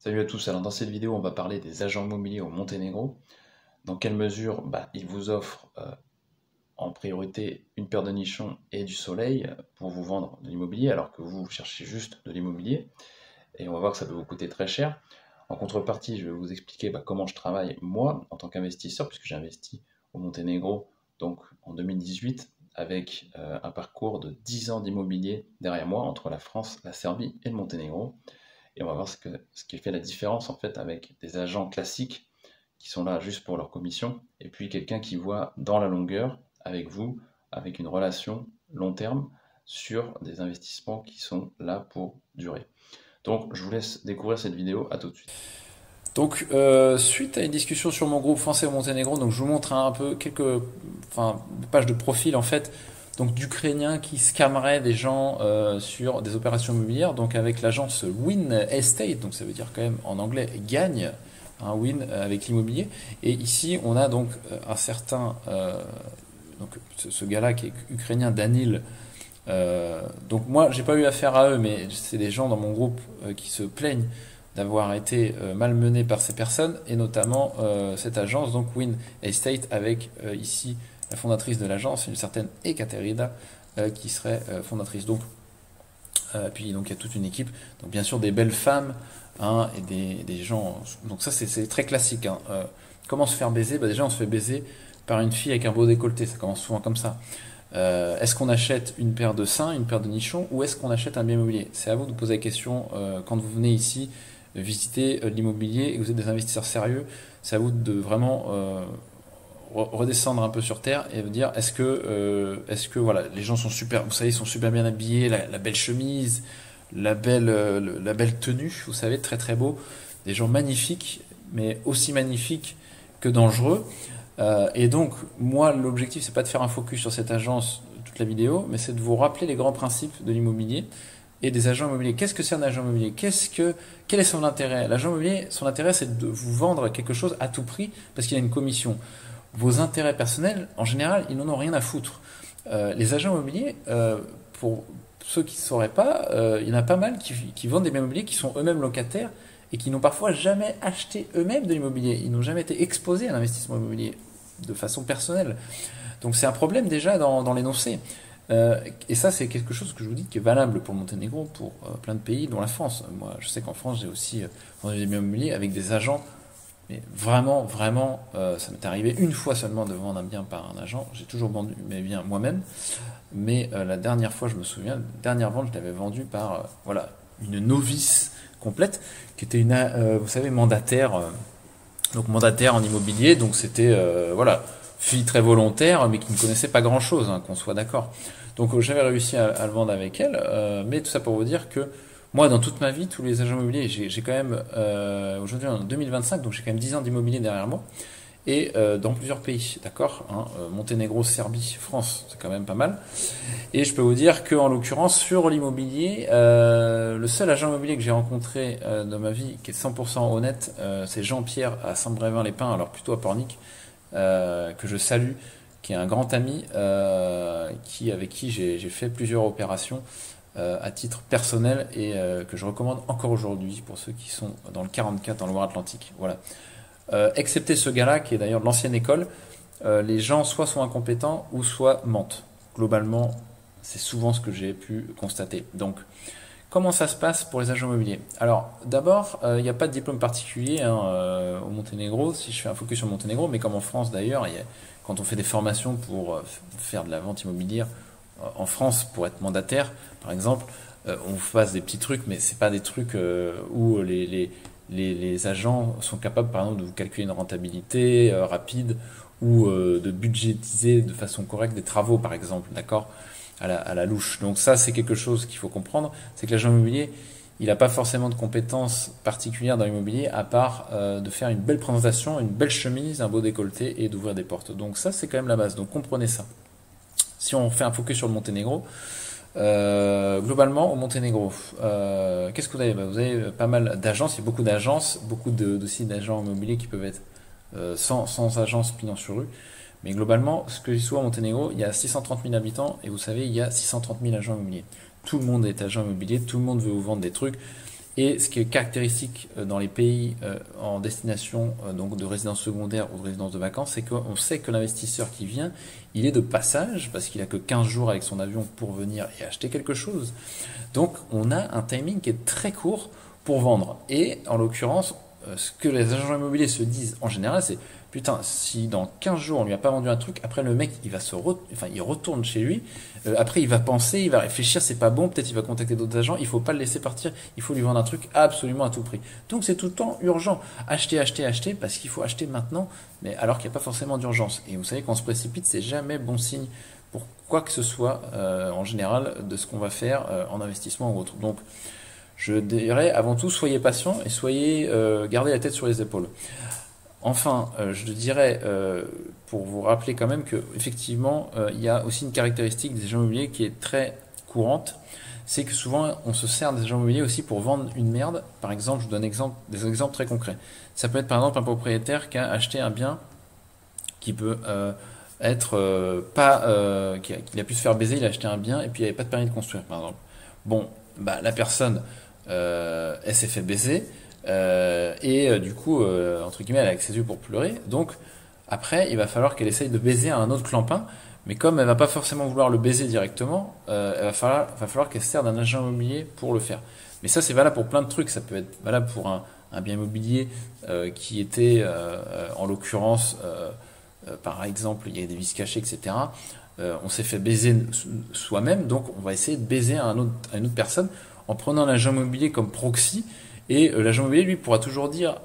Salut à tous, alors dans cette vidéo on va parler des agents immobiliers au Monténégro. Dans quelle mesure ils vous offrent en priorité une paire de nichons et du soleil pour vous vendre de l'immobilier alors que vous cherchez juste de l'immobilier. Et on va voir que ça peut vous coûter très cher. En contrepartie, je vais vous expliquer comment je travaille moi en tant qu'investisseur, puisque j'ai investi au Monténégro donc en 2018 avec un parcours de 10 ans d'immobilier derrière moi entre la France, la Serbie et le Monténégro. Et on va voir ce qui fait la différence en fait avec des agents classiques qui sont là juste pour leur commission, et puis quelqu'un qui voit dans la longueur avec vous, avec une relation long terme sur des investissements qui sont là pour durer. Donc je vous laisse découvrir cette vidéo, à tout de suite. Donc, suite à une discussion sur mon groupe français au Monténégro, donc je vous montre un peu quelques pages de profil en fait, donc d'Ukrainiens qui scammeraient des gens sur des opérations immobilières, donc avec l'agence Win Estate, donc ça veut dire quand même en anglais gagne, un win avec l'immobilier. Et ici, on a donc un certain, donc ce gars-là qui est ukrainien, Danil. Donc moi, j'ai pas eu affaire à eux, mais c'est des gens dans mon groupe qui se plaignent d'avoir été malmenés par ces personnes, et notamment cette agence, donc Win Estate, avec ici la fondatrice de l'agence, une certaine Ekaterina, qui serait fondatrice. Donc, puis donc il y a toute une équipe, donc bien sûr des belles femmes, hein, et des gens. Donc ça c'est très classique. Hein. Comment se faire baiser? Déjà on se fait baiser par une fille avec un beau décolleté, ça commence souvent comme ça. Est-ce qu'on achète une paire de seins, une paire de nichons, ou est-ce qu'on achète un bien immobilier? C'est à vous de poser la question quand vous venez ici visiter l'immobilier et que vous êtes des investisseurs sérieux. C'est à vous de vraiment redescendre un peu sur terre et vous dire est-ce que voilà, les gens sont super, vous savez, ils sont super bien habillés, la belle chemise, la belle tenue, vous savez, très très beau, des gens magnifiques, mais aussi magnifiques que dangereux. Et donc, moi, l'objectif, c'est pas de faire un focus sur cette agence toute la vidéo, mais c'est de vous rappeler les grands principes de l'immobilier et des agents immobiliers. Qu'est-ce que c'est un agent immobilier? Quel est son intérêt? L'agent immobilier, son intérêt, c'est de vous vendre quelque chose à tout prix parce qu'il y a une commission. Vos intérêts personnels, en général, ils n'en ont rien à foutre. Les agents immobiliers, pour ceux qui ne sauraient pas, il y en a pas mal qui vendent des biens immobiliers qui sont eux-mêmes locataires et qui n'ont parfois jamais acheté eux-mêmes de l'immobilier. Ils n'ont jamais été exposés à l'investissement immobilier de façon personnelle. Donc c'est un problème déjà dans l'énoncé. Et ça, c'est quelque chose que je vous dis qui est valable pour Monténégro, pour plein de pays, dont la France. Moi, je sais qu'en France, j'ai aussi vendu des biens immobiliers avec des agents. Mais vraiment, vraiment, ça m'est arrivé une fois seulement de vendre un bien par un agent. J'ai toujours vendu mes biens moi-même. Mais la dernière fois, je me souviens, la dernière vente, je l'avais vendue par voilà, une novice complète, qui était vous savez, mandataire. Donc mandataire en immobilier, donc c'était voilà, fille très volontaire, mais qui ne connaissait pas grand-chose, hein, qu'on soit d'accord. Donc j'avais réussi à le vendre avec elle, mais tout ça pour vous dire que moi, dans toute ma vie, tous les agents immobiliers, j'ai quand même, aujourd'hui en 2025, donc j'ai quand même 10 ans d'immobilier derrière moi, et dans plusieurs pays, d'accord, hein, Monténégro, Serbie, France, c'est quand même pas mal. Et je peux vous dire qu'en l'occurrence, sur l'immobilier, le seul agent immobilier que j'ai rencontré dans ma vie qui est 100% honnête, c'est Jean-Pierre à Saint-Brévin-les-Pins, alors plutôt à Pornic, que je salue, qui est un grand ami, avec qui j'ai fait plusieurs opérations à titre personnel et que je recommande encore aujourd'hui pour ceux qui sont dans le 44 dans le Loire-Atlantique. Voilà. Excepté ce gars-là, qui est d'ailleurs de l'ancienne école, les gens soit sont incompétents ou soit mentent. Globalement, c'est souvent ce que j'ai pu constater. Donc, comment ça se passe pour les agents immobiliers? Alors, d'abord, il n'y a pas de diplôme particulier hein, au Monténégro, si je fais un focus sur le Monténégro, mais comme en France d'ailleurs, quand on fait des formations pour faire de la vente immobilière en France, pour être mandataire, par exemple, on vous passe des petits trucs, mais c'est pas des trucs où les agents sont capables, par exemple, de vous calculer une rentabilité rapide ou de budgétiser de façon correcte des travaux, par exemple, d'accord, à la louche. Donc ça, c'est quelque chose qu'il faut comprendre, c'est que l'agent immobilier, il n'a pas forcément de compétences particulières dans l'immobilier, à part de faire une belle présentation, une belle chemise, un beau décolleté et d'ouvrir des portes. Donc ça, c'est quand même la base, donc comprenez ça. Si on fait un focus sur le Monténégro, globalement, au Monténégro, qu'est-ce que vous avez? Vous avez pas mal d'agences, il y a beaucoup d'agences, beaucoup aussi d'agents immobiliers qui peuvent être sans agence pignon sur rue. Mais globalement, ce que je dis souvent au Monténégro, il y a 630 000 habitants et vous savez, il y a 630 000 agents immobiliers. Tout le monde est agent immobilier, tout le monde veut vous vendre des trucs Et ce qui est caractéristique dans les pays en destination donc de résidence secondaire ou de résidence de vacances, c'est qu'on sait que l'investisseur qui vient, il est de passage parce qu'il a que 15 jours avec son avion pour venir et acheter quelque chose. Donc on a un timing qui est très court pour vendre. Et en l'occurrence, ce que les agents immobiliers se disent en général, c'est putain, si dans 15 jours on lui a pas vendu un truc, après le mec il va il retourne chez lui, après il va penser, il va réfléchir, c'est pas bon, peut-être il va contacter d'autres agents, il faut pas le laisser partir, il faut lui vendre un truc absolument à tout prix. Donc c'est tout le temps urgent, acheter, acheter, acheter, parce qu'il faut acheter maintenant, mais alors qu'il n'y a pas forcément d'urgence. Et vous savez qu'on se précipite, c'est jamais bon signe pour quoi que ce soit en général de ce qu'on va faire en investissement ou autre. Donc je dirais avant tout soyez patient et soyez gardez la tête sur les épaules. Enfin, je dirais, pour vous rappeler quand même que effectivement, il y a aussi une caractéristique des agents immobiliers qui est très courante, c'est que souvent on se sert des agents immobiliers aussi pour vendre une merde. Par exemple, je vous donne des exemples très concrets. Ça peut être par exemple un propriétaire qui a acheté un bien qui peut être pas, qu'il a pu se faire baiser, il a acheté un bien et puis il n'y avait pas de permis de construire, par exemple. Bon, bah la personne, elle s'est fait baiser. Du coup, entre guillemets, elle a que ses yeux pour pleurer. Donc, après, il va falloir qu'elle essaye de baiser un autre clampin. Mais comme elle va pas forcément vouloir le baiser directement, va falloir qu'elle se sert d'un agent immobilier pour le faire. Mais ça, c'est valable pour plein de trucs. Ça peut être valable pour un bien immobilier qui était, en l'occurrence, par exemple, il y a des vis cachées, etc. On s'est fait baiser soi-même, donc on va essayer de baiser à une autre personne en prenant l'agent immobilier comme proxy. Et l'agent immobilier, lui, pourra toujours dire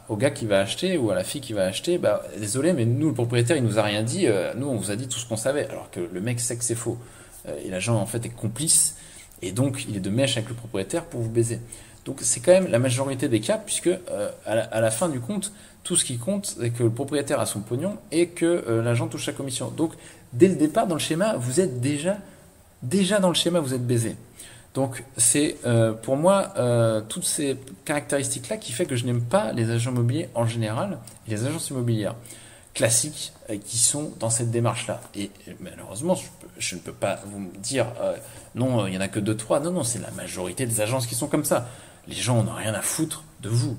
au gars qui va acheter ou à la fille qui va acheter, bah, désolé, mais nous, le propriétaire, il nous a rien dit, nous, on vous a dit tout ce qu'on savait, alors que le mec sait que c'est faux. Et l'agent, en fait, est complice, et donc, il est de mèche avec le propriétaire pour vous baiser. Donc, c'est quand même la majorité des cas, puisque à la fin du compte, tout ce qui compte, c'est que le propriétaire a son pognon et que l'agent touche sa commission. Donc, dès le départ, dans le schéma, vous êtes déjà dans le schéma, vous êtes baisé. Donc c'est pour moi toutes ces caractéristiques-là qui fait que je n'aime pas les agents immobiliers en général et les agences immobilières classiques qui sont dans cette démarche-là. Et malheureusement, je ne peux pas vous dire non, il n'y en a que 2-3. Non, non, c'est la majorité des agences qui sont comme ça. Les gens n'ont rien à foutre de vous.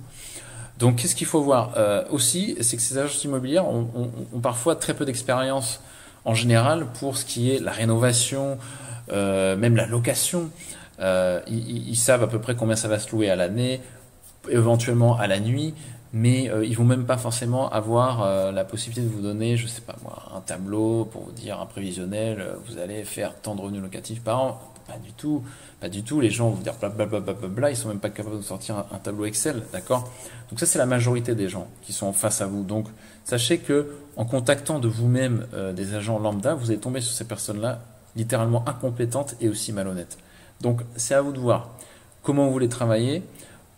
Donc qu'est-ce qu'il faut voir aussi, c'est que ces agences immobilières ont parfois très peu d'expérience en général pour ce qui est la rénovation, même la location. Ils savent à peu près combien ça va se louer à l'année, éventuellement à la nuit, mais ils vont même pas forcément avoir la possibilité de vous donner, je sais pas moi, un tableau pour vous dire un prévisionnel, vous allez faire tant de revenus locatifs par an. Pas du tout, pas du tout. Les gens vont vous dire blablabla, ils sont même pas capables de sortir un tableau Excel, d'accord? Donc ça c'est la majorité des gens qui sont face à vous. Donc sachez que en contactant de vous-même des agents lambda, vous allez tomber sur ces personnes-là littéralement incompétentes et aussi malhonnêtes. Donc c'est à vous de voir comment vous voulez travailler,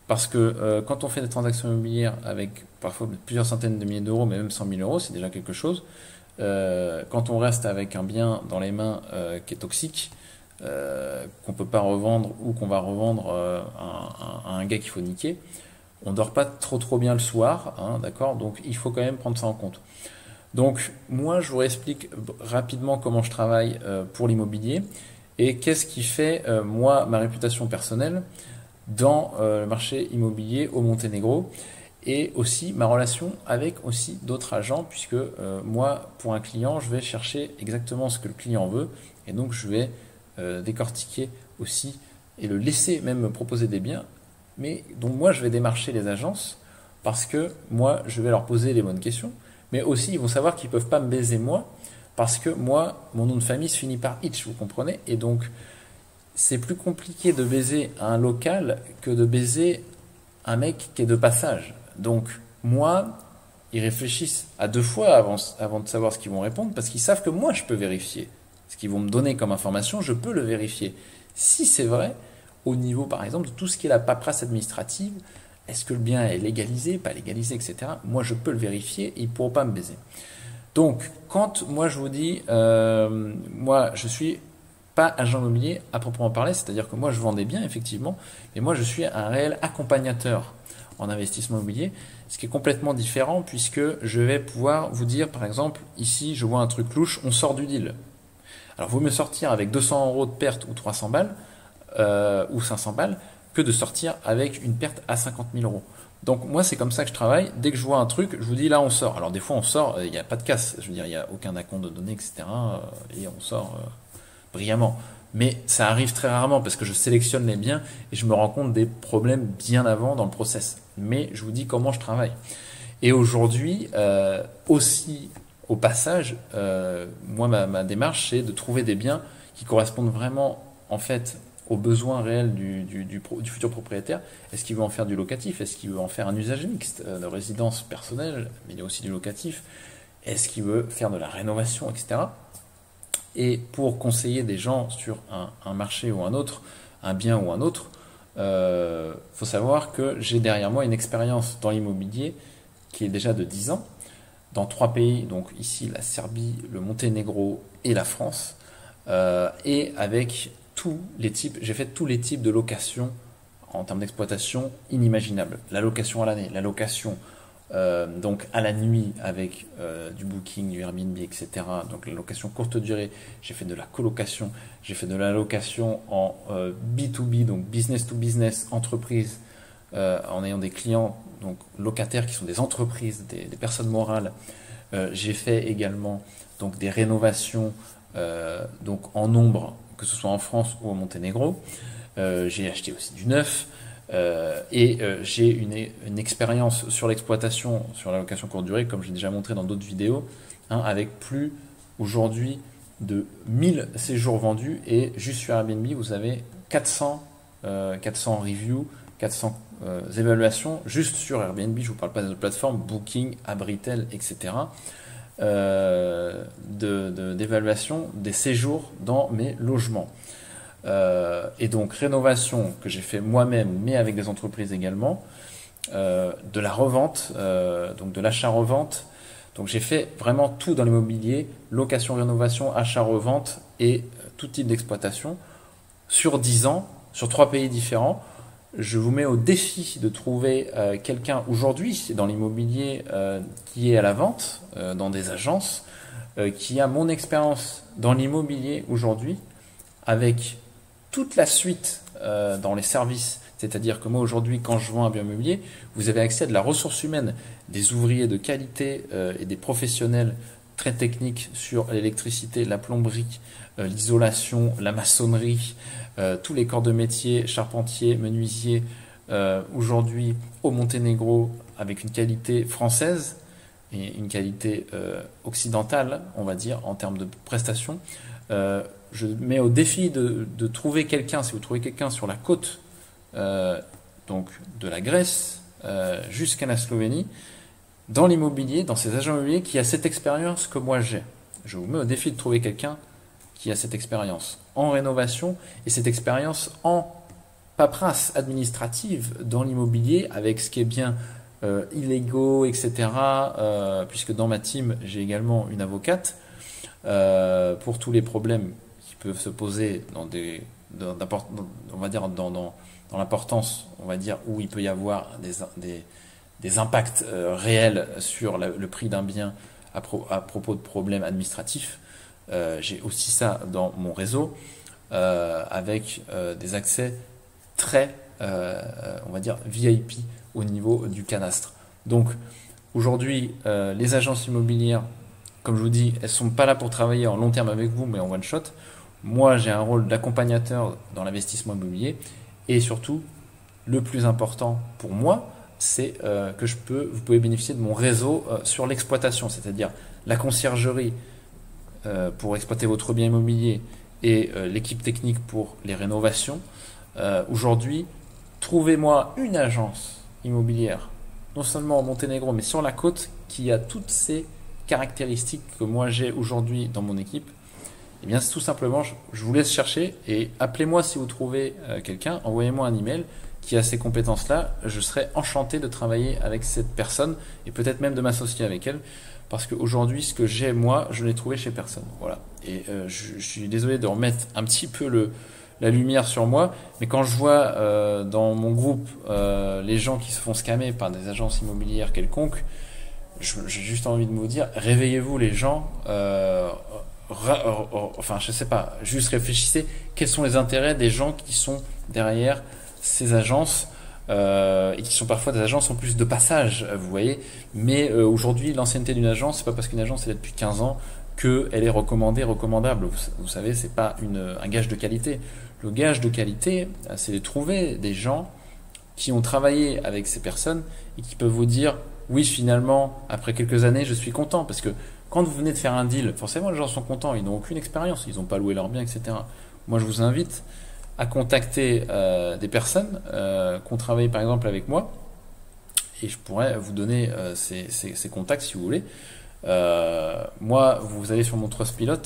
parce que quand on fait des transactions immobilières avec parfois plusieurs centaines de milliers d'euros, mais même 100 000 euros, c'est déjà quelque chose. Quand on reste avec un bien dans les mains qui est toxique, qu'on peut pas revendre ou qu'on va revendre à un gars qu'il faut niquer, on dort pas trop bien le soir, hein, d'accord? Donc il faut quand même prendre ça en compte. Donc moi je vous explique rapidement comment je travaille pour l'immobilier. Et qu'est-ce qui fait, moi, ma réputation personnelle dans le marché immobilier au Monténégro et aussi ma relation avec aussi d'autres agents, puisque moi, pour un client, je vais chercher exactement ce que le client veut et donc je vais décortiquer aussi et le laisser même me proposer des biens. Mais donc moi, je vais démarcher les agences parce que moi, je vais leur poser les bonnes questions, mais aussi ils vont savoir qu'ils ne peuvent pas me baiser moi. Parce que moi, mon nom de famille se finit par Hitch, vous comprenez? Et donc, c'est plus compliqué de baiser un local que de baiser un mec qui est de passage. Donc, moi, ils réfléchissent à 2 fois avant de savoir ce qu'ils vont répondre, parce qu'ils savent que moi, je peux vérifier. Ce qu'ils vont me donner comme information, je peux le vérifier. Si c'est vrai, au niveau, par exemple, de tout ce qui est la paperasse administrative, est-ce que le bien est légalisé, pas légalisé, etc. Moi, je peux le vérifier, et ils ne pourront pas me baiser. Donc, quand moi je vous dis, moi je suis pas agent immobilier à proprement parler, c'est-à-dire que moi je vends des biens effectivement, mais moi je suis un réel accompagnateur en investissement immobilier, ce qui est complètement différent puisque je vais pouvoir vous dire, par exemple, ici je vois un truc louche, on sort du deal. Alors, vaut mieux sortir avec 200 euros de perte ou 300 balles ou 500 balles que de sortir avec une perte à 50 000 euros. Donc moi, c'est comme ça que je travaille. Dès que je vois un truc, je vous dis là, on sort. Alors des fois, on sort, il n'y a pas de casse. Je veux dire, il n'y a aucun acompte de données, etc. Et on sort brillamment. Mais ça arrive très rarement parce que je sélectionne les biens et je me rends compte des problèmes bien avant dans le process. Mais je vous dis comment je travaille. Et aujourd'hui, aussi, au passage, moi, ma démarche, c'est de trouver des biens qui correspondent vraiment, en fait, aux besoins réels du futur propriétaire. Est-ce qu'il veut en faire du locatif? Est-ce qu'il veut en faire un usage mixte de résidence personnelle? Mais il y a aussi du locatif. Est-ce qu'il veut faire de la rénovation, etc. Et pour conseiller des gens sur un marché ou un autre, un bien ou un autre, faut savoir que j'ai derrière moi une expérience dans l'immobilier qui est déjà de 10 ans, dans 3 pays, donc ici la Serbie, le Monténégro et la France, et avec tous les types, j'ai fait tous les types de locations en termes d'exploitation inimaginables. La location à l'année, la location donc à la nuit avec du booking, du Airbnb, etc. Donc la location courte durée, j'ai fait de la colocation, j'ai fait de la location en B2B, donc business to business, entreprise, en ayant des clients, donc locataires qui sont des entreprises, des personnes morales. J'ai fait également donc des rénovations donc en nombre, que ce soit en France ou au Monténégro. J'ai acheté aussi du neuf. J'ai une expérience sur l'exploitation, sur la location courte durée, comme j'ai déjà montré dans d'autres vidéos, hein, avec plus aujourd'hui de 1000 séjours vendus. Et juste sur Airbnb, vous avez 400 reviews, 400 évaluations juste sur Airbnb. Je ne vous parle pas des autres plateformes, Booking, Abritel, etc. D'évaluation des séjours dans mes logements. Et donc rénovation que j'ai fait moi-même, mais avec des entreprises également, de la revente, donc de l'achat-revente. Donc j'ai fait vraiment tout dans l'immobilier, location, rénovation, achat-revente et tout type d'exploitation sur 10 ans, sur 3 pays différents. Je vous mets au défi de trouver quelqu'un aujourd'hui dans l'immobilier qui est à la vente, dans des agences, qui a mon expérience dans l'immobilier aujourd'hui, avec toute la suite dans les services. C'est-à-dire que moi aujourd'hui, quand je vends un bien immobilier, vous avez accès à de la ressource humaine, des ouvriers de qualité et des professionnels très techniques sur l'électricité, la plomberie, l'isolation, la maçonnerie, tous les corps de métier, charpentier, menuisier, aujourd'hui au Monténégro avec une qualité française et une qualité occidentale, on va dire, en termes de prestations. Je mets au défi de trouver quelqu'un, si vous trouvez quelqu'un sur la côte donc de la Grèce jusqu'à la Slovénie, dans l'immobilier, dans ces agents immobiliers, qui a cette expérience que moi j'ai. Je vous mets au défi de trouver quelqu'un qui a cette expérience en rénovation et cette expérience en paperasse administrative dans l'immobilier, avec ce qui est bien illégaux, etc. Puisque dans ma team, j'ai également une avocate pour tous les problèmes qui peuvent se poser on va dire dans l'importance, on va dire, où il peut y avoir des impacts réels sur le prix d'un bien à propos de problèmes administratifs. J'ai aussi ça dans mon réseau avec des accès très, on va dire, VIP au niveau du cadastre. Donc aujourd'hui, les agences immobilières, comme je vous dis, elles ne sont pas là pour travailler en long terme avec vous, mais en one shot. Moi, j'ai un rôle d'accompagnateur dans l'investissement immobilier. Et surtout, le plus important pour moi, c'est que vous pouvez bénéficier de mon réseau sur l'exploitation, c'est-à-dire la conciergerie pour exploiter votre bien immobilier et l'équipe technique pour les rénovations. Aujourd'hui, trouvez-moi une agence immobilière, non seulement au Monténégro, mais sur la côte, qui a toutes ces caractéristiques que moi j'ai aujourd'hui dans mon équipe. Eh bien, c'est tout simplement, je vous laisse chercher et appelez-moi si vous trouvez quelqu'un, envoyez-moi un email qui a ces compétences-là. Je serai enchanté de travailler avec cette personne et peut-être même de m'associer avec elle, parce qu'aujourd'hui, ce que j'ai moi, je l'ai trouvé chez personne. Voilà. Et je suis désolé de remettre un petit peu la lumière sur moi, mais quand je vois dans mon groupe les gens qui se font scammer par des agences immobilières quelconques, j'ai juste envie de vous dire, réveillez-vous les gens. Enfin, je sais pas, juste réfléchissez quels sont les intérêts des gens qui sont derrière ces agences et qui sont parfois des agences en plus de passage, vous voyez. Mais aujourd'hui, l'ancienneté d'une agence, c'est pas parce qu'une agence est là depuis 15 ans qu'elle est recommandée, recommandable. Vous savez, c'est pas un gage de qualité. Le gage de qualité, c'est de trouver des gens qui ont travaillé avec ces personnes et qui peuvent vous dire oui, finalement, après quelques années, je suis content. Parce que quand vous venez de faire un deal, forcément, les gens sont contents, ils n'ont aucune expérience, ils n'ont pas loué leurs biens, etc. Moi, je vous invite à contacter des personnes qui ont travaillé par exemple avec moi, et je pourrais vous donner ces contacts si vous voulez. Moi, vous allez sur mon Trustpilot,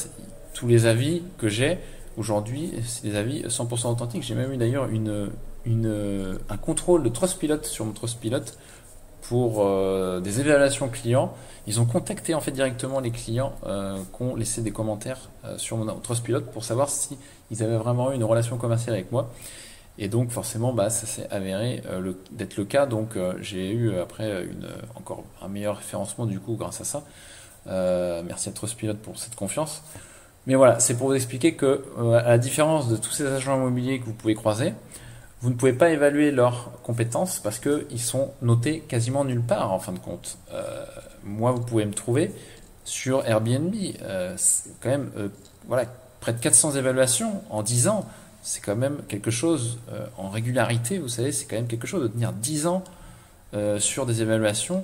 tous les avis que j'ai aujourd'hui, c'est des avis 100% authentiques. J'ai même eu d'ailleurs un contrôle de Trustpilot sur mon Trustpilot pour des évaluations clients. Ils ont contacté en fait directement les clients qui ont laissé des commentaires sur mon Trustpilot pour savoir si ils avaient vraiment eu une relation commerciale avec moi. Et donc forcément, ça s'est avéré d'être le cas. Donc j'ai eu après encore un meilleur référencement du coup grâce à ça. Merci à Trustpilot pour cette confiance. Mais voilà, c'est pour vous expliquer que à la différence de tous ces agents immobiliers que vous pouvez croiser, vous ne pouvez pas évaluer leurs compétences parce qu'ils sont notés quasiment nulle part en fin de compte. Moi, vous pouvez me trouver sur Airbnb. C'est quand même voilà, près de 400 évaluations en 10 ans. C'est quand même quelque chose en régularité, vous savez, c'est quand même quelque chose de tenir 10 ans sur des évaluations,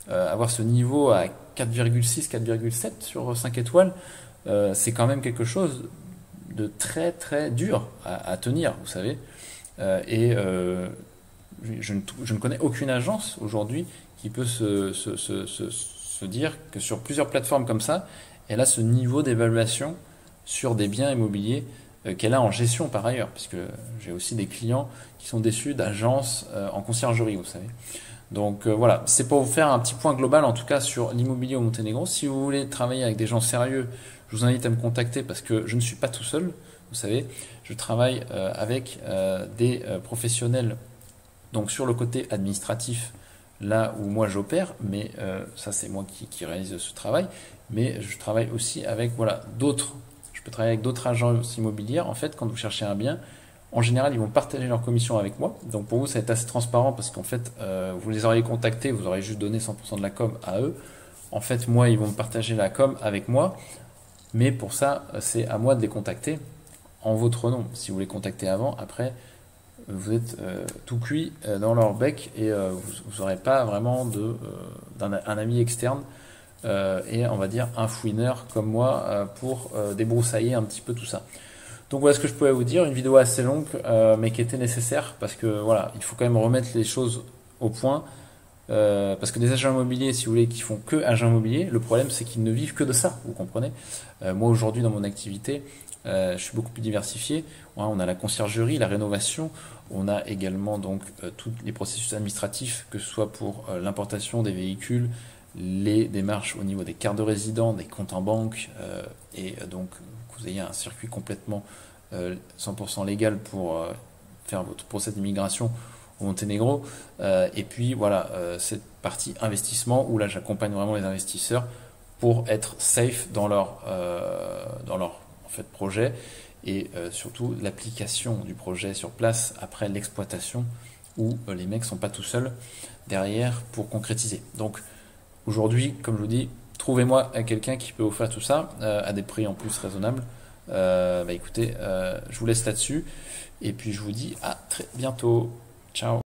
avoir ce niveau à 4,6, 4,7 sur 5 étoiles, c'est quand même quelque chose de très très dur à tenir, vous savez. Je ne connais aucune agence aujourd'hui qui peut se dire que sur plusieurs plateformes comme ça, elle a ce niveau d'évaluation sur des biens immobiliers qu'elle a en gestion par ailleurs, puisque j'ai aussi des clients qui sont déçus d'agences en conciergerie, vous savez. Donc voilà, c'est pour vous faire un petit point global en tout cas sur l'immobilier au Monténégro. Si vous voulez travailler avec des gens sérieux, je vous invite à me contacter parce que je ne suis pas tout seul, vous savez. Je travaille avec des professionnels donc sur le côté administratif, là où moi j'opère, mais ça c'est moi qui réalise ce travail, mais je travaille aussi avec voilà, d'autres. Je peux travailler avec d'autres agences immobilières. En fait, quand vous cherchez un bien, en général, ils vont partager leur commission avec moi. Donc pour vous, ça va être assez transparent parce qu'en fait, vous les auriez contactés, vous auriez juste donné 100% de la com à eux. En fait, moi, ils vont me partager la com avec moi. Mais pour ça, c'est à moi de les contacter en votre nom. Si vous les contactez avant, après, vous êtes tout cuit dans leur bec et vous n'aurez pas vraiment un ami externe et on va dire un fouineur comme moi pour débroussailler un petit peu tout ça. Donc voilà ce que je pouvais vous dire, une vidéo assez longue mais qui était nécessaire parce que voilà, il faut quand même remettre les choses au point parce que des agents immobiliers, si vous voulez, qui font que agents immobiliers, le problème c'est qu'ils ne vivent que de ça, vous comprenez. Moi aujourd'hui dans mon activité, je suis beaucoup plus diversifié. Ouais, on a la conciergerie, la rénovation, on a également donc tous les processus administratifs, que ce soit pour l'importation des véhicules, les démarches au niveau des cartes de résident, des comptes en banque, et donc que vous ayez un circuit complètement 100% légal pour faire votre procès d'immigration au Monténégro. Et puis voilà, cette partie investissement où là j'accompagne vraiment les investisseurs pour être safe dans leur en fait, projet et surtout l'application du projet sur place après l'exploitation où les mecs sont pas tout seuls derrière pour concrétiser. Donc aujourd'hui, comme je vous dis, trouvez-moi quelqu'un qui peut vous faire tout ça à des prix en plus raisonnables. Écoutez, je vous laisse là-dessus et puis je vous dis à très bientôt. Ciao.